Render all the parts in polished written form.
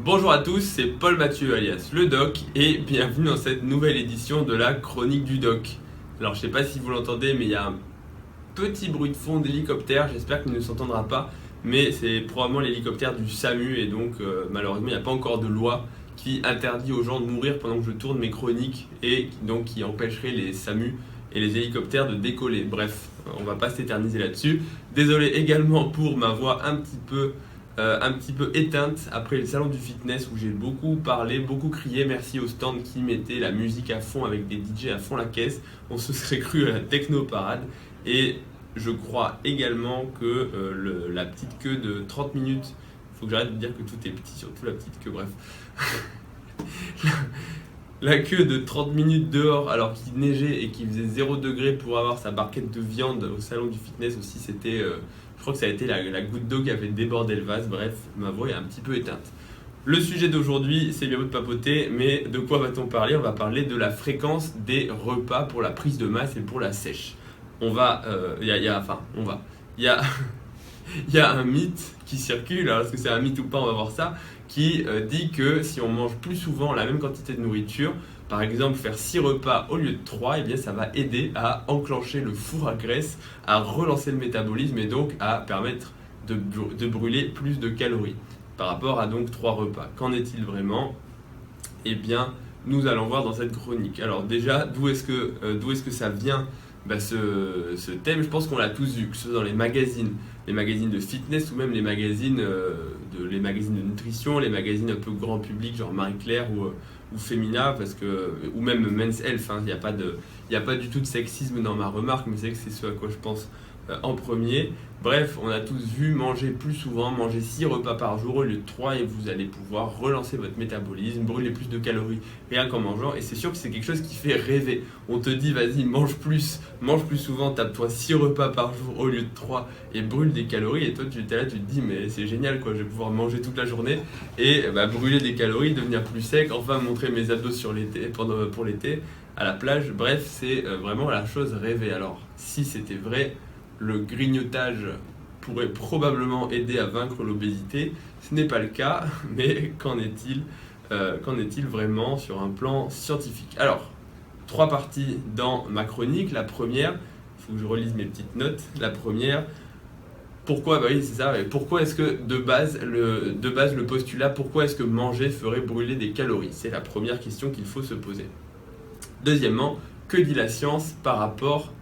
Bonjour à tous, c'est Paul Mathieu alias le Doc et bienvenue dans cette nouvelle édition de la chronique du Doc. Alors je sais pas si vous l'entendez mais il y a un petit bruit de fond d'hélicoptère, j'espère qu'il ne s'entendra pas, mais c'est probablement l'hélicoptère du SAMU et donc malheureusement il n'y a pas encore de loi qui interdit aux gens de mourir pendant que je tourne mes chroniques et donc qui empêcherait les SAMU et les hélicoptères de décoller. Bref, on va pas s'éterniser là-dessus. Désolé également pour ma voix un petit peu éteinte après le salon du fitness où j'ai beaucoup parlé, beaucoup crié. Merci au stand qui mettait la musique à fond avec des DJ à fond la caisse. On se serait cru à la techno parade. Et je crois également que la petite queue de 30 minutes, il faut que j'arrête de dire que tout est petit, surtout la petite queue, bref. La queue de 30 minutes dehors alors qu'il neigeait et qu'il faisait 0 degré pour avoir sa barquette de viande au salon du fitness aussi, c'était, je crois que ça a été la goutte d'eau qui avait débordé le vase. Bref, ma voix est un petit peu éteinte. Le sujet d'aujourd'hui, c'est bien beau de papoter, mais de quoi va-t-on parler? On va parler de la fréquence des repas pour la prise de masse et pour la sèche. On va, il y a, il y a un mythe qui circule, alors est-ce que c'est un mythe ou pas, on va voir ça, qui dit que si on mange plus souvent la même quantité de nourriture, par exemple faire 6 repas au lieu de 3, eh bien ça va aider à enclencher le four à graisse, à relancer le métabolisme et donc à permettre de brûler plus de calories par rapport à donc 3 repas. Qu'en est-il vraiment? Eh bien, nous allons voir dans cette chronique. Alors déjà, d'où est-ce que ça vient ce thème? Je pense qu'on l'a tous vu, que ce soit dans les magazines de fitness ou même les magazines de nutrition, les magazines un peu grand public, genre Marie-Claire ou Femina, ou même Men's Health. Hein. Il n'y a pas du tout de sexisme dans ma remarque, mais c'est que c'est ce à quoi je pense en premier. Bref, on a tous vu manger plus souvent, manger 6 repas par jour au lieu de 3 et vous allez pouvoir relancer votre métabolisme, brûler plus de calories rien qu'en mangeant. Et c'est sûr que c'est quelque chose qui fait rêver. On te dit vas-y, mange plus souvent, tape-toi 6 repas par jour au lieu de 3 et brûle des calories. Et toi tu es là, tu te dis mais c'est génial quoi, je vais pouvoir manger toute la journée et brûler des calories, devenir plus sec, enfin montrer mes abdos pour l'été à la plage. Bref, c'est vraiment la chose rêvée. Alors si c'était vrai, le grignotage pourrait probablement aider à vaincre l'obésité. Ce n'est pas le cas, mais qu'en est-il vraiment sur un plan scientifique? Alors, 3 parties dans ma chronique. La première, il faut que je relise mes petites notes. La première, pourquoi? Oui, c'est ça. Pourquoi est-ce que de base le postulat, pourquoi est-ce que manger ferait brûler des calories? C'est la première question qu'il faut se poser. Deuxièmement, que dit la science par rapport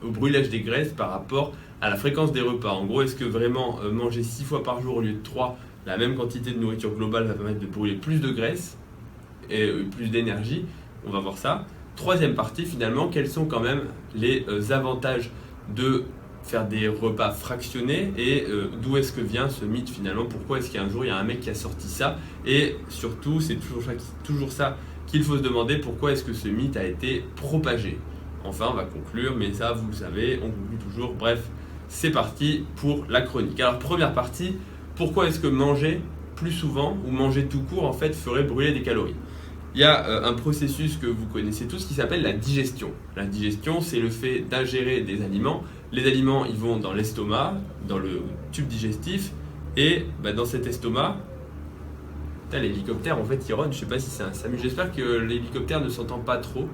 au brûlage des graisses, par rapport à la fréquence des repas? En gros, est-ce que vraiment manger 6 fois par jour au lieu de 3, la même quantité de nourriture globale va permettre de brûler plus de graisse et plus d'énergie? On va voir ça. Troisième partie, finalement, quels sont quand même les avantages de faire des repas fractionnés et d'où est-ce que vient ce mythe finalement? Pourquoi est-ce qu'un jour il y a un mec qui a sorti ça? Et surtout, c'est toujours ça qu'il faut se demander, pourquoi est-ce que ce mythe a été propagé? Enfin, on va conclure, mais ça, vous le savez, on conclut toujours. Bref, c'est parti pour la chronique. Alors, première partie, pourquoi est-ce que manger plus souvent ou manger tout court, en fait, ferait brûler des calories? Il y a un processus que vous connaissez tous qui s'appelle la digestion. La digestion, c'est le fait d'ingérer des aliments. Les aliments, ils vont dans l'estomac, dans le tube digestif, et dans cet estomac, l'hélicoptère, en fait, il ronne. Je sais pas si c'est un SAMU. J'espère que l'hélicoptère ne s'entend pas trop.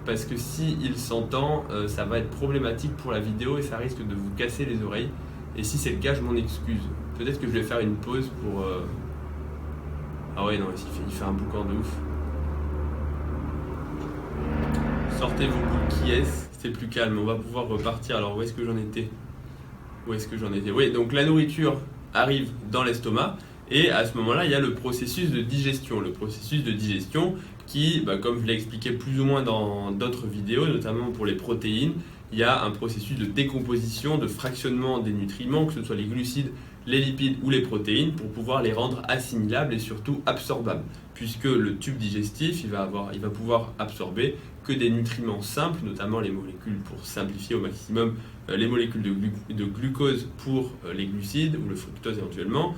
Parce que s'il s'entend, ça va être problématique pour la vidéo et ça risque de vous casser les oreilles. Et si c'est le cas, je m'en excuse. Peut-être que je vais faire une pause pour... Ah ouais, non, il fait un boucan de ouf. Sortez vos boules qui est, c'est plus calme, on va pouvoir repartir. Alors où est-ce que j'en étais? Oui, donc la nourriture arrive dans l'estomac. Et à ce moment-là, il y a le processus de digestion. Le processus de digestion qui, comme je l'ai expliqué plus ou moins dans d'autres vidéos, notamment pour les protéines, il y a un processus de décomposition, de fractionnement des nutriments, que ce soit les glucides, les lipides ou les protéines, pour pouvoir les rendre assimilables et surtout absorbables. Puisque le tube digestif, il va pouvoir absorber que des nutriments simples, notamment les molécules, pour simplifier au maximum, les molécules de glucose pour les glucides, ou le fructose éventuellement.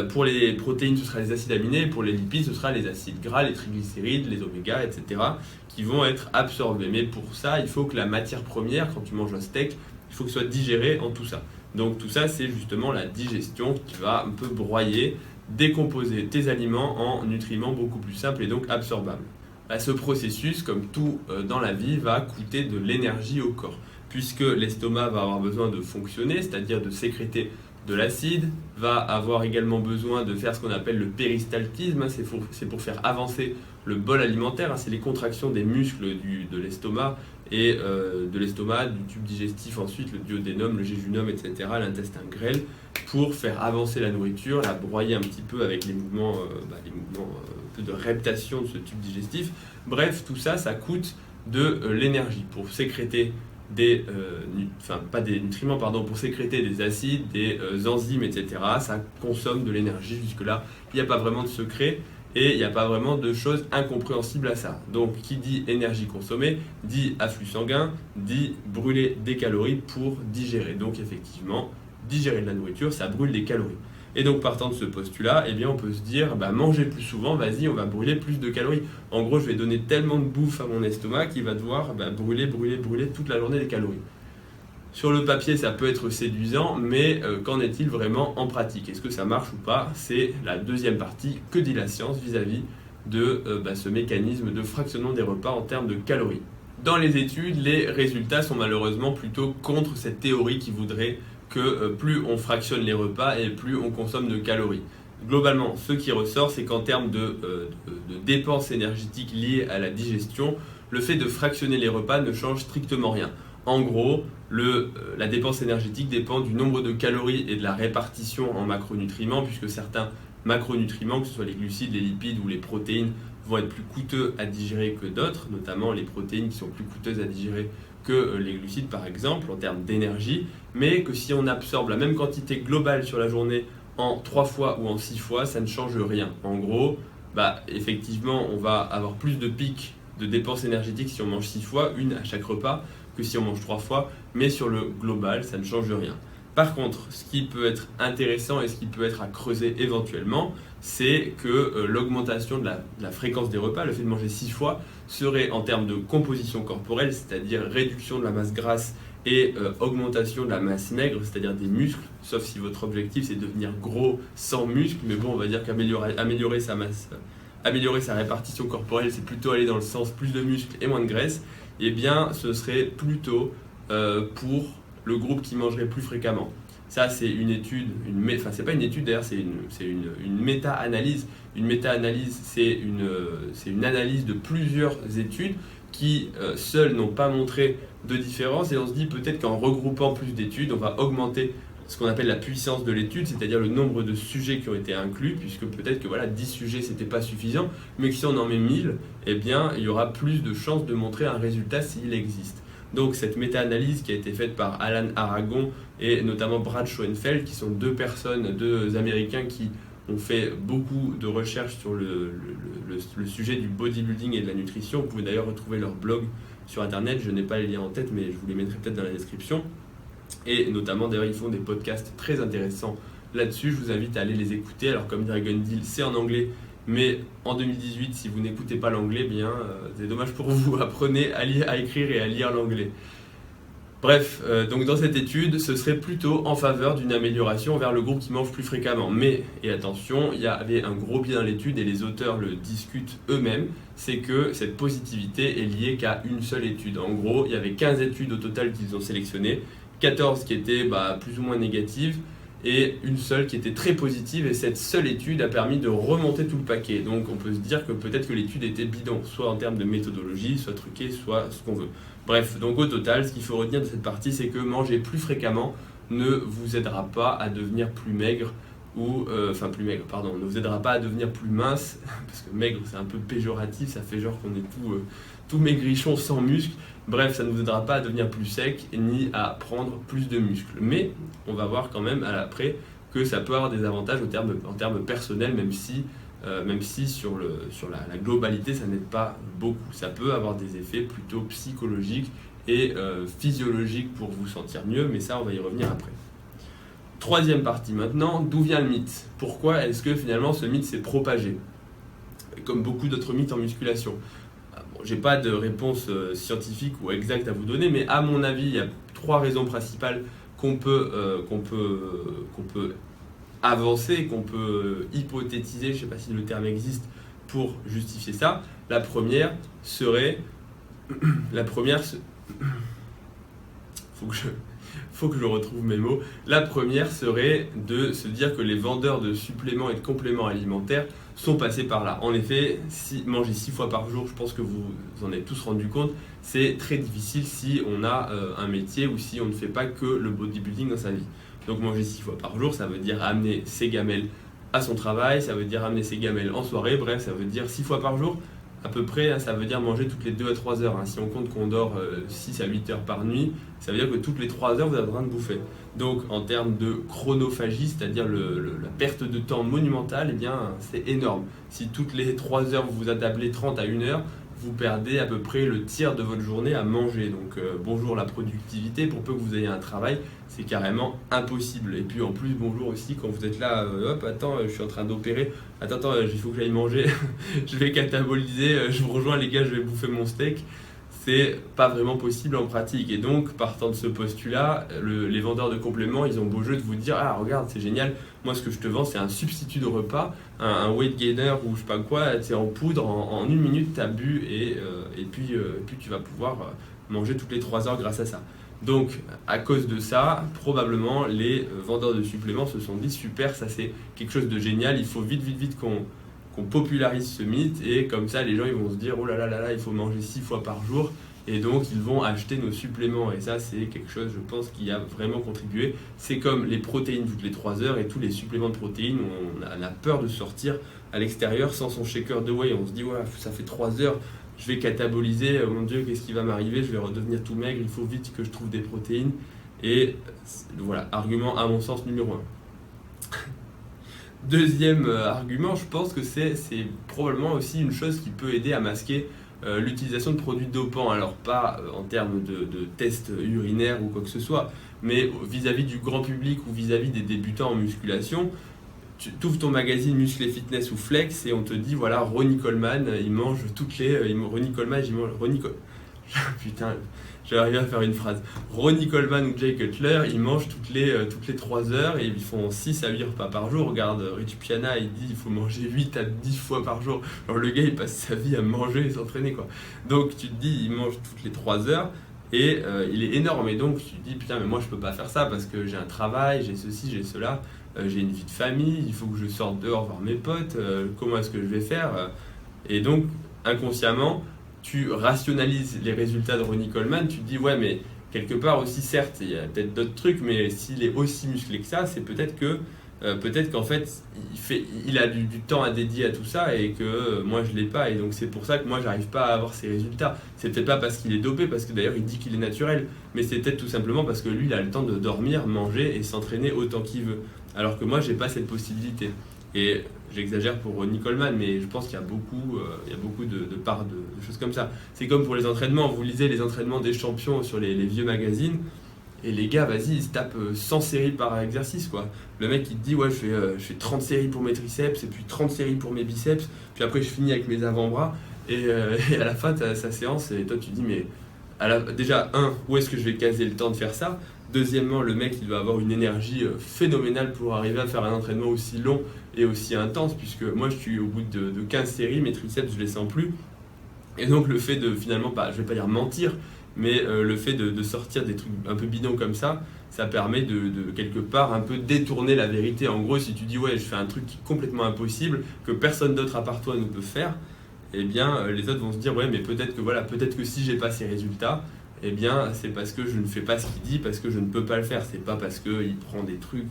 Pour les protéines, ce sera les acides aminés, pour les lipides, ce sera les acides gras, les triglycérides, les oméga, etc., qui vont être absorbés. Mais pour ça, il faut que la matière première, quand tu manges un steak, il faut que ce soit digéré en tout ça. Donc tout ça, c'est justement la digestion qui va un peu broyer décomposer tes aliments en nutriments beaucoup plus simples et donc absorbables. Ce processus, comme tout dans la vie, va coûter de l'énergie au corps, puisque l'estomac va avoir besoin de fonctionner, c'est-à-dire de sécréter de l'acide, va avoir également besoin de faire ce qu'on appelle le péristaltisme, c'est pour faire avancer le bol alimentaire, c'est les contractions des muscles de l'estomac et de l'estomac, du tube digestif ensuite, le duodénum, le jéjunum, etc., l'intestin grêle, pour faire avancer la nourriture, la broyer un petit peu avec les mouvements de reptation de ce tube digestif. Bref, tout ça, ça coûte de l'énergie pour sécréter pour sécréter des acides, des enzymes, etc. Ça consomme de l'énergie. Jusque-là, il n'y a pas vraiment de secret et il n'y a pas vraiment de choses incompréhensibles à ça. Donc, qui dit énergie consommée, dit afflux sanguin, dit brûler des calories pour digérer. Donc, effectivement, digérer de la nourriture, ça brûle des calories. Et donc, partant de ce postulat, eh bien, on peut se dire, manger plus souvent, vas-y, on va brûler plus de calories. En gros, je vais donner tellement de bouffe à mon estomac qu'il va devoir brûler toute la journée des calories. Sur le papier, ça peut être séduisant, mais qu'en est-il vraiment en pratique? Est-ce que ça marche ou pas? C'est la deuxième partie. Que dit la science vis-à-vis de ce mécanisme de fractionnement des repas en termes de calories? Dans les études, les résultats sont malheureusement plutôt contre cette théorie qui voudrait que plus on fractionne les repas et plus on consomme de calories. Globalement, ce qui ressort, c'est qu'en termes de dépenses énergétiques liées à la digestion, le fait de fractionner les repas ne change strictement rien. En gros, la dépense énergétique dépend du nombre de calories et de la répartition en macronutriments, puisque certains macronutriments, que ce soit les glucides, les lipides ou les protéines, vont être plus coûteux à digérer que d'autres, notamment les protéines qui sont plus coûteuses à digérer que les glucides par exemple en termes d'énergie, mais que si on absorbe la même quantité globale sur la journée en 3 fois ou en 6 fois, ça ne change rien. En gros, effectivement, on va avoir plus de pics de dépenses énergétiques si on mange 6 fois, une à chaque repas, que si on mange 3 fois, mais sur le global, ça ne change rien. Par contre, ce qui peut être intéressant et ce qui peut être à creuser éventuellement, c'est que l'augmentation de la fréquence des repas, le fait de manger 6 fois, serait en termes de composition corporelle, c'est-à-dire réduction de la masse grasse et augmentation de la masse maigre, c'est-à-dire des muscles, sauf si votre objectif c'est de devenir gros sans muscles, mais bon, on va dire qu'améliorer sa répartition corporelle, c'est plutôt aller dans le sens plus de muscles et moins de graisse, eh bien ce serait plutôt pour le groupe qui mangerait plus fréquemment. Ça, c'est une étude, c'est pas une étude d'ailleurs, c'est une méta-analyse. Une méta-analyse, c'est une analyse de plusieurs études qui seules n'ont pas montré de différence, et on se dit peut-être qu'en regroupant plus d'études, on va augmenter ce qu'on appelle la puissance de l'étude, c'est-à-dire le nombre de sujets qui ont été inclus, puisque peut-être que 10 sujets c'était pas suffisant, mais que si on en met 1000, eh bien il y aura plus de chances de montrer un résultat s'il existe. Donc cette méta-analyse qui a été faite par Alan Aragon et notamment Brad Schoenfeld, qui sont deux Américains qui ont fait beaucoup de recherches sur le sujet du bodybuilding et de la nutrition. Vous pouvez d'ailleurs retrouver leur blog sur internet, je n'ai pas les liens en tête, mais je vous les mettrai peut-être dans la description. Et notamment d'ailleurs ils font des podcasts très intéressants là-dessus, je vous invite à aller les écouter. Alors comme dirait Gundil, c'est en anglais, mais en 2018, si vous n'écoutez pas l'anglais, c'est dommage pour vous, apprenez à écrire et à lire l'anglais. Bref, donc dans cette étude, ce serait plutôt en faveur d'une amélioration vers le groupe qui mange plus fréquemment. Mais, et attention, il y avait un gros biais dans l'étude et les auteurs le discutent eux-mêmes, c'est que cette positivité est liée qu'à une seule étude. En gros, il y avait 15 études au total qu'ils ont sélectionnées, 14 qui étaient plus ou moins négatives, et une seule qui était très positive, et cette seule étude a permis de remonter tout le paquet. Donc on peut se dire que peut-être que l'étude était bidon, soit en termes de méthodologie, soit truquée, soit ce qu'on veut. Bref, donc au total, ce qu'il faut retenir de cette partie, c'est que manger plus fréquemment ne vous aidera pas à devenir plus maigre, ne vous aidera pas à devenir plus mince, parce que maigre c'est un peu péjoratif, ça fait genre qu'on est tout maigrichon sans muscles. Bref, ça ne vous aidera pas à devenir plus sec ni à prendre plus de muscles. Mais on va voir quand même après que ça peut avoir des avantages en termes personnels, même si sur la globalité, ça n'aide pas beaucoup. Ça peut avoir des effets plutôt psychologiques et physiologiques pour vous sentir mieux, mais ça, on va y revenir après. Troisième partie maintenant, d'où vient le mythe? Pourquoi est-ce que finalement ce mythe s'est propagé? Comme beaucoup d'autres mythes en musculation. J'ai pas de réponse scientifique ou exacte à vous donner, mais à mon avis, il y a 3 raisons principales qu'on peut avancées qu'on peut hypothétiser, je ne sais pas si le terme existe, pour justifier ça. La première serait... Faut que je retrouve mes mots. La première serait de se dire que les vendeurs de suppléments et de compléments alimentaires sont passés par là. En effet, manger 6 fois par jour, je pense que vous en avez tous rendu compte, c'est très difficile si on a un métier ou si on ne fait pas que le bodybuilding dans sa vie. Donc manger 6 fois par jour, ça veut dire amener ses gamelles à son travail, ça veut dire amener ses gamelles en soirée, bref, ça veut dire 6 fois par jour. À peu près, hein, ça veut dire manger toutes les 2 à 3 heures. Hein. Si on compte qu'on dort 6 à 8 heures par nuit, ça veut dire que toutes les 3 heures, vous êtes en train de bouffer. Donc, en termes de chronophagie, c'est-à-dire la perte de temps monumentale, eh bien, c'est énorme. Si toutes les 3 heures, vous vous attablez 30 à 1 heure, vous perdez à peu près le tiers de votre journée à manger. Donc, bonjour la productivité, pour peu que vous ayez un travail, c'est carrément impossible. Et puis, en plus, bonjour aussi, quand vous êtes là, hop, attends, je suis en train d'opérer, attends, il faut que j'aille manger, je vais cataboliser, je vous rejoins les gars, je vais bouffer mon steak. C'est pas vraiment possible en pratique. Et donc, partant de ce postulat, les vendeurs de compléments, ils ont beau jeu de vous dire, ah regarde, c'est génial, moi ce que je te vends, c'est un substitut de repas, un weight gainer ou je sais pas quoi, c'est en poudre, en 1 minute, tu as bu et puis tu vas pouvoir manger toutes les 3 heures grâce à ça. Donc, à cause de ça, probablement, les vendeurs de suppléments se sont dit, super, ça c'est quelque chose de génial, il faut vite qu'on popularise ce mythe et comme ça les gens ils vont se dire oh là là là là il faut manger 6 fois par jour et donc ils vont acheter nos suppléments et ça c'est quelque chose je pense qui a vraiment contribué. C'est comme les protéines toutes les 3 heures et tous les suppléments de protéines, on a peur de sortir à l'extérieur sans son shaker de whey, on se dit ouais ça fait 3 heures, je vais cataboliser, mon dieu qu'est-ce qui va m'arriver, je vais redevenir tout maigre, il faut vite que je trouve des protéines et voilà, argument à mon sens numéro 1. Deuxième argument, je pense que c'est probablement aussi une chose qui peut aider à masquer l'utilisation de produits dopants. Alors pas en termes de tests urinaires ou quoi que ce soit, mais vis-à-vis du grand public ou vis-à-vis des débutants en musculation. Tu ouvres ton magazine Muscle et Fitness ou Flex et on te dit voilà, Ronnie Coleman, il mange toutes les... Putain, j'ai arrivé à faire une phrase. Ronnie Coleman ou Jay Cutler, ils mangent toutes les 3 heures et ils font 6 à 8 repas par jour. Regarde, Rich Piana, il dit il faut manger 8 à 10 fois par jour. Alors le gars, il passe sa vie à manger et s'entraîner, quoi. Donc tu te dis, il mange toutes les 3 heures et il est énorme. Et donc tu te dis, putain, mais moi je peux pas faire ça parce que j'ai un travail, j'ai ceci, j'ai cela, j'ai une vie de famille, il faut que je sorte dehors voir mes potes, comment est-ce que je vais faire Et donc, inconsciemment, tu rationalises les résultats de Ronnie Coleman, tu te dis ouais mais quelque part aussi certes il y a peut-être d'autres trucs mais s'il est aussi musclé que ça c'est peut-être qu'en fait il a du temps à dédier à tout ça et que moi je l'ai pas et donc c'est pour ça que moi j'arrive pas à avoir ces résultats. C'est peut-être pas parce qu'il est dopé parce que d'ailleurs il dit qu'il est naturel mais c'est peut-être tout simplement parce que lui il a le temps de dormir, manger et s'entraîner autant qu'il veut alors que moi j'ai pas cette possibilité. Et j'exagère pour Ronnie Coleman, mais je pense qu'il y a beaucoup de parts de choses comme ça. C'est comme pour les entraînements, vous lisez les entraînements des champions sur les vieux magazines, et les gars, vas-y, ils se tapent 100 séries par exercice, quoi. Le mec, il te dit, ouais, je fais 30 séries pour mes triceps, et puis 30 séries pour mes biceps, puis après je finis avec mes avant-bras, et à la fin, tu as sa séance, et toi, tu te dis, mais déjà, où est-ce que je vais caser le temps de faire ça ? Deuxièmement, le mec, il doit avoir une énergie phénoménale pour arriver à faire un entraînement aussi long et aussi intense, puisque moi, je suis au bout de 15 séries, mes triceps, je les sens plus. Et donc, le fait de finalement, je vais pas dire mentir, mais le fait de sortir des trucs un peu bidons comme ça permet de quelque part un peu détourner la vérité. En gros, si tu dis, ouais, je fais un truc qui est complètement impossible, que personne d'autre à part toi ne peut faire, eh bien, les autres vont se dire, ouais, mais peut-être que si j'ai pas ces résultats, eh bien, c'est parce que je ne fais pas ce qu'il dit, parce que je ne peux pas le faire. C'est pas parce qu'il prend des trucs...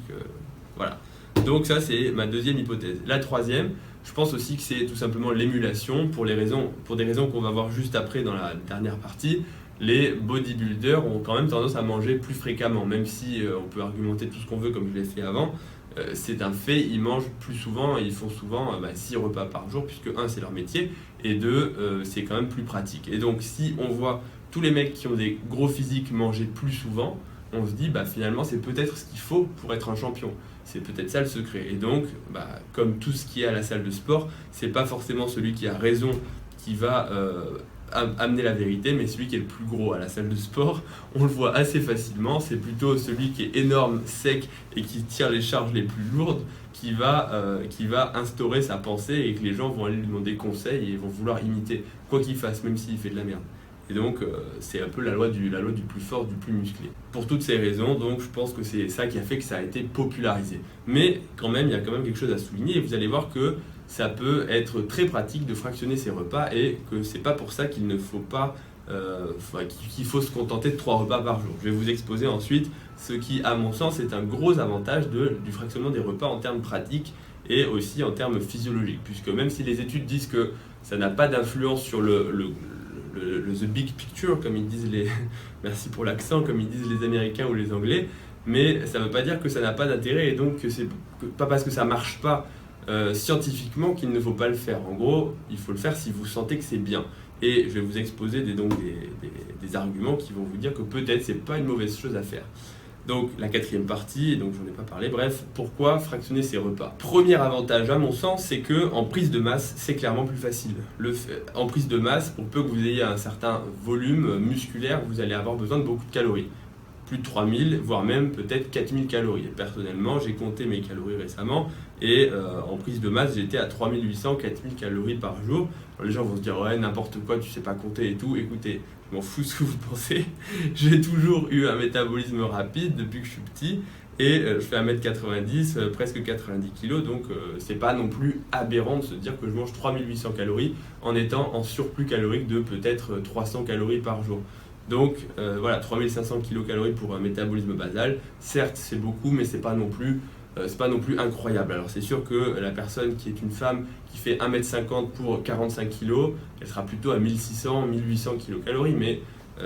voilà. Donc ça, c'est ma deuxième hypothèse. La troisième, je pense aussi que c'est tout simplement l'émulation, pour des raisons qu'on va voir juste après dans la dernière partie. Les bodybuilders ont quand même tendance à manger plus fréquemment, même si on peut argumenter tout ce qu'on veut comme je l'ai fait avant. C'est un fait, ils mangent plus souvent, ils font souvent 6 repas par jour, puisque 1, c'est leur métier, et 2, c'est quand même plus pratique. Et donc, si on voit tous les mecs qui ont des gros physiques manger plus souvent, on se dit finalement c'est peut-être ce qu'il faut pour être un champion. C'est peut-être ça le secret. Et donc, comme tout ce qui est à la salle de sport, c'est pas forcément celui qui a raison qui va amener la vérité, mais celui qui est le plus gros à la salle de sport, on le voit assez facilement, c'est plutôt celui qui est énorme, sec et qui tire les charges les plus lourdes qui va instaurer sa pensée et que les gens vont aller lui demander conseil et vont vouloir imiter, quoi qu'il fasse, même s'il fait de la merde. Et donc, c'est un peu la loi du plus fort, du plus musclé. Pour toutes ces raisons, donc, je pense que c'est ça qui a fait que ça a été popularisé. Mais quand même, il y a quand même quelque chose à souligner et vous allez voir que ça peut être très pratique de fractionner ses repas et que c'est pas pour ça qu'il ne faut pas qu'il faut se contenter de 3 repas par jour. Je vais vous exposer ensuite ce qui, à mon sens, est un gros avantage du fractionnement des repas en termes pratiques et aussi en termes physiologiques, puisque même si les études disent que ça n'a pas d'influence sur le the big picture, comme ils disent merci pour l'accent, comme ils disent les Américains ou les Anglais, mais ça ne veut pas dire que ça n'a pas d'intérêt et donc que c'est pas parce que ça marche pas scientifiquement qu'il ne faut pas le faire. En gros, il faut le faire si vous sentez que c'est bien. Et je vais vous exposer des arguments qui vont vous dire que peut-être c'est pas une mauvaise chose à faire. Donc la 4e partie, et donc j'en ai pas parlé, bref, pourquoi fractionner ses repas? Premier avantage à mon sens, c'est que en prise de masse, c'est clairement plus facile. En prise de masse, pour peu que vous ayez un certain volume musculaire, vous allez avoir besoin de beaucoup de calories. Plus de 3000, voire même peut-être 4000 calories. Et personnellement, j'ai compté mes calories récemment et en prise de masse, j'étais à 3800, 4000 calories par jour. Alors, les gens vont se dire, ouais, n'importe quoi, tu sais pas compter et tout. Écoutez, je m'en fous ce que vous pensez. J'ai toujours eu un métabolisme rapide depuis que je suis petit et je fais 1m90, presque 90 kg. Donc, c'est pas non plus aberrant de se dire que je mange 3800 calories en étant en surplus calorique de peut-être 300 calories par jour. Donc voilà, 3500 kcal pour un métabolisme basal, certes c'est beaucoup, mais c'est pas non plus incroyable. Alors c'est sûr que la personne qui est une femme qui fait 1m50 pour 45 kg, elle sera plutôt à 1600, 1800 kcal, mais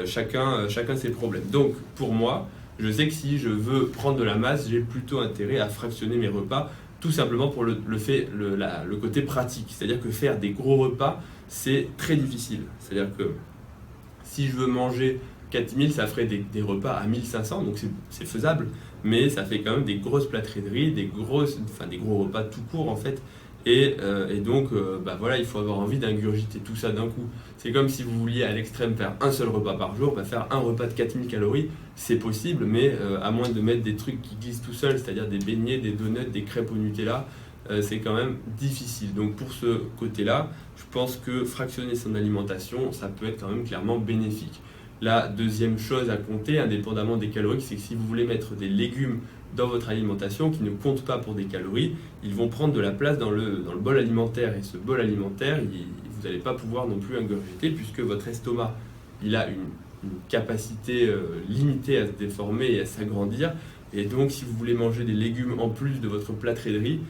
chacun ses problèmes. Donc pour moi, je sais que si je veux prendre de la masse, j'ai plutôt intérêt à fractionner mes repas, tout simplement pour le côté pratique. C'est-à-dire que faire des gros repas, c'est très difficile. C'est-à-dire que si je veux manger 4000, ça ferait des repas à 1500, donc c'est faisable, mais ça fait quand même des grosses plâtrées de riz, des gros repas tout court en fait, et donc voilà, il faut avoir envie d'ingurgiter tout ça d'un coup. C'est comme si vous vouliez à l'extrême faire un seul repas par jour, faire un repas de 4000 calories, c'est possible, mais à moins de mettre des trucs qui glissent tout seuls, c'est-à-dire des beignets, des donuts, des crêpes au Nutella, c'est quand même difficile. Donc pour ce côté-là, je pense que fractionner son alimentation, ça peut être quand même clairement bénéfique. La deuxième chose à compter, indépendamment des calories, c'est que si vous voulez mettre des légumes dans votre alimentation qui ne comptent pas pour des calories, ils vont prendre de la place dans le bol alimentaire. Et ce bol alimentaire, vous n'allez pas pouvoir non plus ingurgiter puisque votre estomac, il a une capacité limitée à se déformer et à s'agrandir. Et donc si vous voulez manger des légumes en plus de votre plâtrée de riz,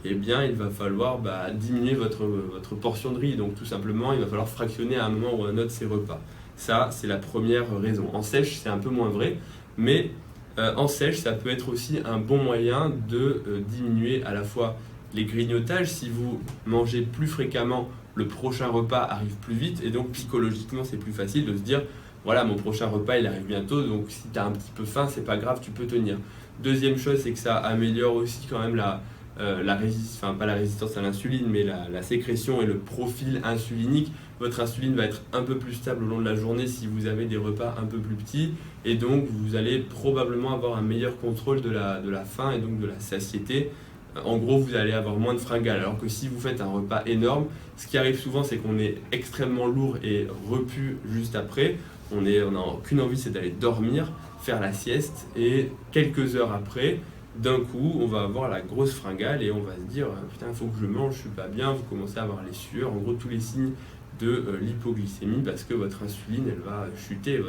eh bien, il va falloir diminuer votre portion de riz. Donc, tout simplement, il va falloir fractionner à un moment ou à un autre ces repas. Ça, c'est la première raison. En sèche, c'est un peu moins vrai, mais en sèche, ça peut être aussi un bon moyen de diminuer à la fois les grignotages. Si vous mangez plus fréquemment, le prochain repas arrive plus vite et donc psychologiquement, c'est plus facile de se dire voilà, mon prochain repas, il arrive bientôt, donc si tu as un petit peu faim, c'est pas grave, tu peux tenir. Deuxième chose, c'est que ça améliore aussi quand même pas la résistance à l'insuline, mais la sécrétion et le profil insulinique. Votre insuline va être un peu plus stable au long de la journée si vous avez des repas un peu plus petits, et donc vous allez probablement avoir un meilleur contrôle de la faim et donc de la satiété. En gros, vous allez avoir moins de fringales, alors que si vous faites un repas énorme, ce qui arrive souvent, c'est qu'on est extrêmement lourd et repu juste après. On n'a aucune envie, c'est d'aller dormir, faire la sieste, et quelques heures après, d'un coup, on va avoir la grosse fringale et on va se dire putain, il faut que je mange, je suis pas bien. Vous commencez à avoir les sueurs, en gros tous les signes de l'hypoglycémie parce que votre insuline, elle va chuter,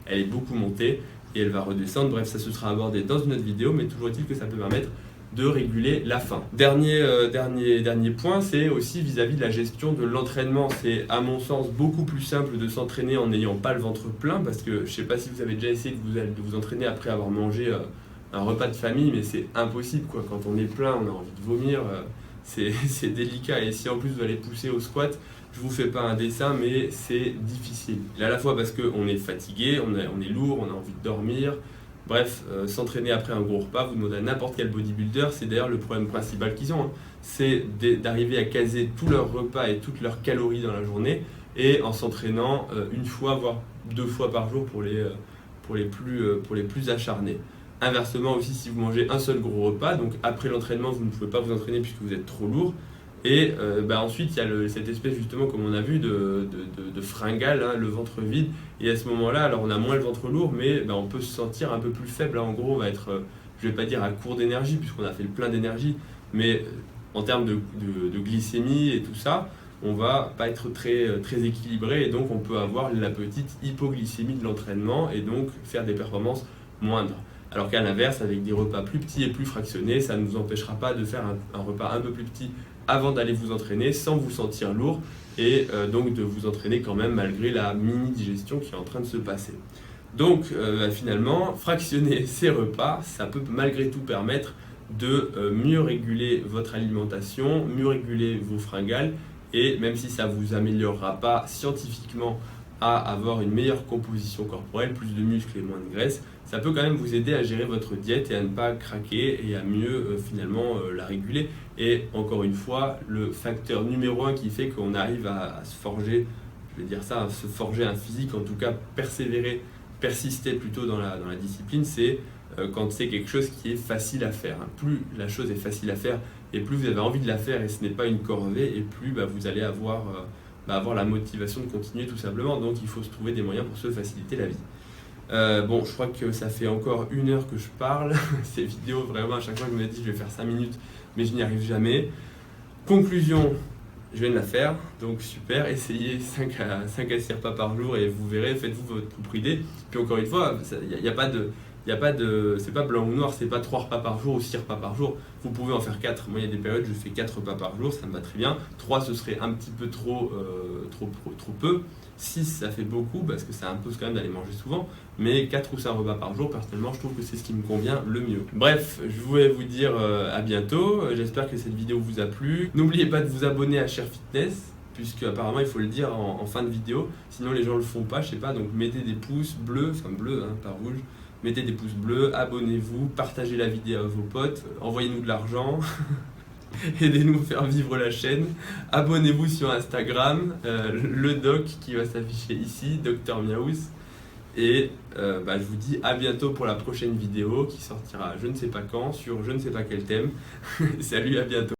elle est beaucoup montée et elle va redescendre. Bref, ça se sera abordé dans une autre vidéo, mais toujours est-il que ça peut permettre de réguler la faim. Dernier point, c'est aussi vis-à-vis de la gestion de l'entraînement. C'est à mon sens beaucoup plus simple de s'entraîner en n'ayant pas le ventre plein, parce que je sais pas si vous avez déjà essayé de vous entraîner après avoir mangé un repas de famille, mais c'est impossible quoi. Quand on est plein, on a envie de vomir, c'est délicat. Et si en plus vous allez pousser au squat, je vous fais pas un dessin, mais c'est difficile. Et à la fois parce qu'on est fatigué, on est lourd, on a envie de dormir. Bref, s'entraîner après un gros repas, vous demandez à n'importe quel bodybuilder, c'est d'ailleurs le problème principal qu'ils ont, c'est d'arriver à caser tous leurs repas et toutes leurs calories dans la journée. et en s'entraînant une fois voire 2 fois par jour pour les plus acharnés. Inversement aussi, si vous mangez un seul gros repas, donc après l'entraînement vous ne pouvez pas vous entraîner puisque vous êtes trop lourd. Et ensuite, il y a cette espèce, justement, comme on a vu, de fringale, hein, le ventre vide. Et à ce moment-là, alors on a moins le ventre lourd, mais on peut se sentir un peu plus faible. Hein. En gros, on va être, je ne vais pas dire à court d'énergie, puisqu'on a fait le plein d'énergie, mais en termes de glycémie et tout ça, on va pas être très équilibré. Et donc, on peut avoir la petite hypoglycémie de l'entraînement et donc faire des performances moindres. Alors qu'à l'inverse, avec des repas plus petits et plus fractionnés, ça ne nous empêchera pas de faire un repas un peu plus petit avant d'aller vous entraîner sans vous sentir lourd et donc de vous entraîner quand même malgré la mini-digestion qui est en train de se passer. Donc finalement, fractionner ces repas, ça peut malgré tout permettre de mieux réguler votre alimentation, mieux réguler vos fringales et même si ça ne vous améliorera pas scientifiquement à avoir une meilleure composition corporelle, plus de muscles et moins de graisse, ça peut quand même vous aider à gérer votre diète et à ne pas craquer et à mieux finalement la réguler. Et encore une fois, le facteur numéro 1 qui fait qu'on arrive à se forger, je vais dire ça, à se forger un physique, en tout cas persévérer, persister plutôt dans la discipline, c'est quand c'est quelque chose qui est facile à faire. Plus la chose est facile à faire et plus vous avez envie de la faire et ce n'est pas une corvée et plus vous allez avoir la motivation de continuer tout simplement. Donc il faut se trouver des moyens pour se faciliter la vie. Bon, je crois que ça fait encore 1 heure que je parle. Ces vidéos, vraiment, à chaque fois que je me dis je vais faire 5 minutes, mais je n'y arrive jamais. Conclusion, je viens de la faire, donc super, essayez 5 à 6 repas par jour et vous verrez, faites-vous votre propre idée. Puis encore une fois, il n'y a pas de, c'est pas blanc ou noir, c'est pas 3 repas par jour ou 6 repas par jour. Vous pouvez en faire 4. Moi, il y a des périodes, je fais 4 repas par jour, ça me va très bien. 3, ce serait un petit peu trop peu. 6, ça fait beaucoup parce que ça impose quand même d'aller manger souvent. Mais 4 ou 5 repas par jour, personnellement, je trouve que c'est ce qui me convient le mieux. Bref, je voulais vous dire à bientôt. J'espère que cette vidéo vous a plu. N'oubliez pas de vous abonner à Cher Fitness, puisque apparemment il faut le dire en fin de vidéo. Sinon, les gens le font pas, je sais pas. Donc, mettez des pouces bleus, enfin bleus, hein, pas rouge. Mettez des pouces bleus, abonnez-vous, partagez la vidéo à vos potes, envoyez-nous de l'argent, aidez-nous à faire vivre la chaîne. Abonnez-vous sur Instagram, le doc qui va s'afficher ici, Dr Miaous. Et je vous dis à bientôt pour la prochaine vidéo qui sortira je ne sais pas quand, sur je ne sais pas quel thème. Salut, à bientôt.